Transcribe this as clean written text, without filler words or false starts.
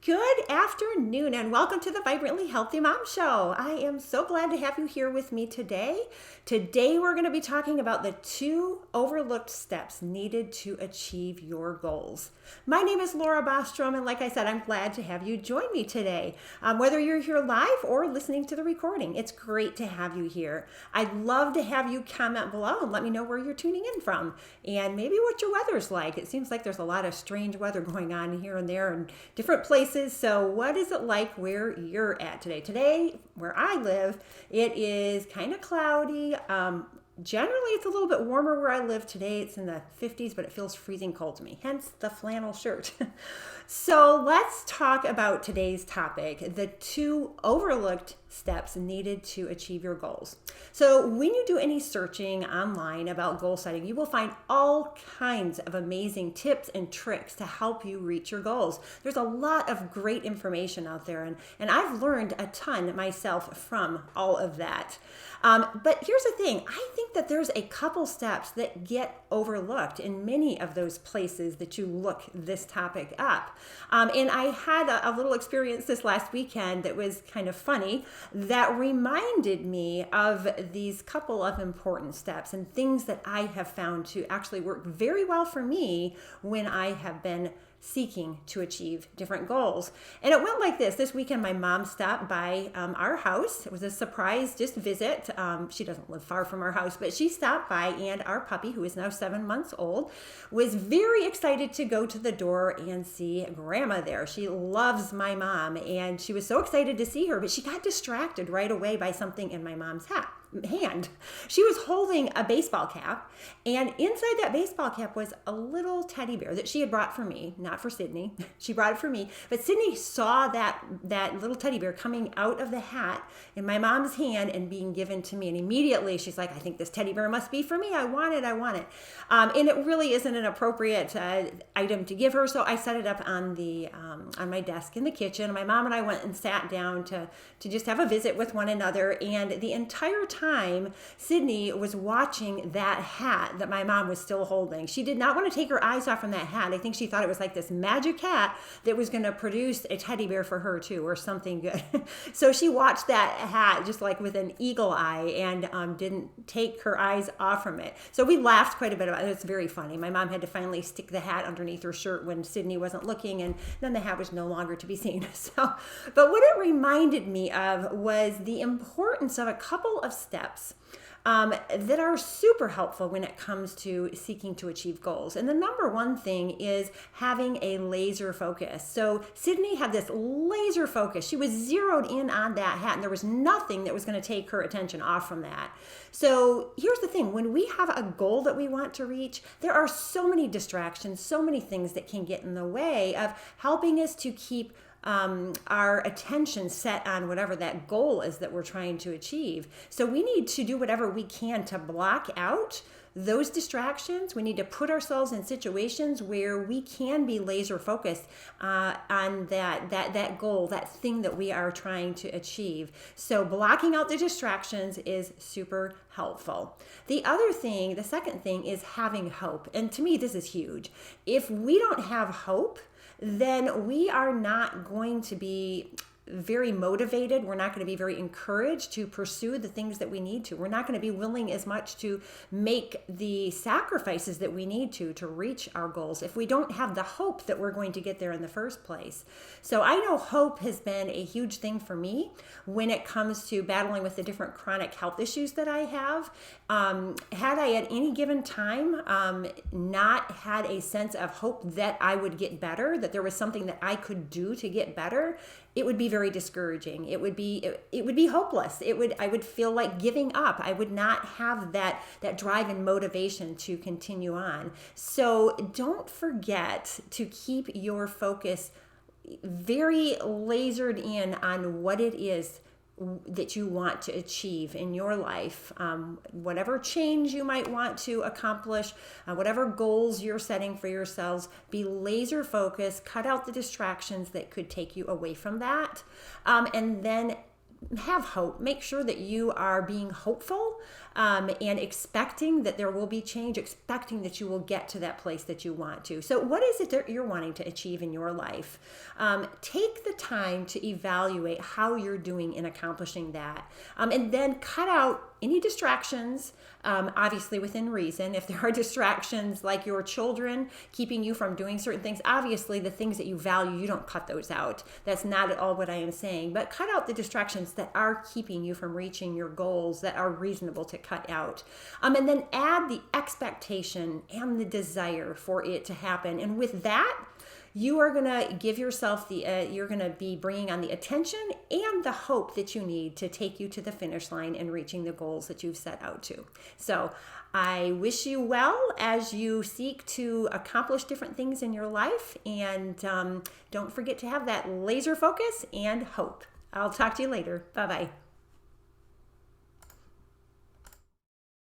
Good afternoon and welcome to the Vibrantly Healthy Mom Show. I am so glad to have you here with me today. Today we're going to be talking about the 2 overlooked steps needed to achieve your goals. My name is Laura Bostrom, and like I said, I'm glad to have you join me today. Whether you're here live or listening to the recording, it's great to have you here. I'd love to have you comment below and let me know where you're tuning in from and maybe what your weather's like. It seems like there's a lot of strange weather going on here and there in different places. So what is it like where you're at today? Today, where I live, it is kind of cloudy. Generally, it's a little bit warmer where I live today. It's in the 50s, but it feels freezing cold to me, hence the flannel shirt. So let's talk about today's topic, the 2 overlooked steps needed to achieve your goals. So when you do any searching online about goal setting, you will find all kinds of amazing tips and tricks to help you reach your goals. There's a lot of great information out there, and I've learned a ton myself from all of that. But here's the thing, I think that there's a couple steps that get overlooked in many of those places that you look this topic up. And I had a little experience this last weekend that was kind of funny that reminded me of these couple of important steps and things that I have found to actually work very well for me when I have been seeking to achieve different goals. And it went like this. This weekend, my mom stopped by our house. It was a surprise just visit. She doesn't live far from our house, but she stopped by, and our puppy, who is now 7 months old, was very excited to go to the door and see Grandma there. She loves my mom, and she was so excited to see her, but she got distracted right away by something in my mom's hand. She was holding a baseball cap, and inside that baseball cap was a little teddy bear that she had brought for me, not for Sydney. She brought it for me, but Sydney saw that little teddy bear coming out of the hat in my mom's hand and being given to me, and immediately she's like, I think this teddy bear must be for me. I want it. And it really isn't an appropriate item to give her, so I set it up on my desk in the kitchen. My mom and I went and sat down to just have a visit with one another, and the entire time Sydney was watching that hat that my mom was still holding. She did not want to take her eyes off from that hat. I think she thought it was like this magic hat that was going to produce a teddy bear for her too, or something good. So she watched that hat just like with an eagle eye and didn't take her eyes off from it. So we laughed quite a bit about it. It's very funny. My mom had to finally stick the hat underneath her shirt when Sydney wasn't looking, and then the hat was no longer to be seen. But what it reminded me of was the importance of a couple of steps that are super helpful when it comes to seeking to achieve goals. And the number one thing is having a laser focus. So Sydney had this laser focus. She was zeroed in on that hat, and there was nothing that was going to take her attention off from that. So here's the thing. When we have a goal that we want to reach, there are so many distractions, so many things that can get in the way of helping us to keep our attention set on whatever that goal is that we're trying to achieve. So we need to do whatever we can to block out those distractions. We need to put ourselves in situations where we can be laser focused on that goal, that thing that we are trying to achieve. So blocking out the distractions is super helpful. The second thing is having hope. And to me, this is huge. If we don't have hope, then we are not going to be very motivated. We're not going to be very encouraged to pursue the things that we need to. We're not going to be willing as much to make the sacrifices that we need to reach our goals if we don't have the hope that we're going to get there in the first place. So I know hope has been a huge thing for me when it comes to battling with the different chronic health issues that I have. Had I at any given time not had a sense of hope that I would get better, that there was something that I could do to get better, it would be very discouraging. It would be hopeless. I would feel like giving up. I would not have that drive and motivation to continue on. So don't forget to keep your focus very lasered in on what it is that you want to achieve in your life, whatever change you might want to accomplish, whatever goals you're setting for yourselves, be laser focused, cut out the distractions that could take you away from that, and then have hope. Make sure that you are being hopeful and expecting that there will be change, expecting that you will get to that place that you want to. So, what is it that you're wanting to achieve in your life? Take the time to evaluate how you're doing in accomplishing that, and then cut out any distractions, obviously within reason. If there are distractions like your children keeping you from doing certain things, obviously the things that you value, you don't cut those out. That's not at all what I am saying. But cut out the distractions that are keeping you from reaching your goals that are reasonable to cut out. And then add the expectation and the desire for it to happen. And with that, you are going to give yourself you're going to be bringing on the attention and the hope that you need to take you to the finish line and reaching the goals that you've set out to. So I wish you well as you seek to accomplish different things in your life. And don't forget to have that laser focus and hope. I'll talk to you later. Bye-bye.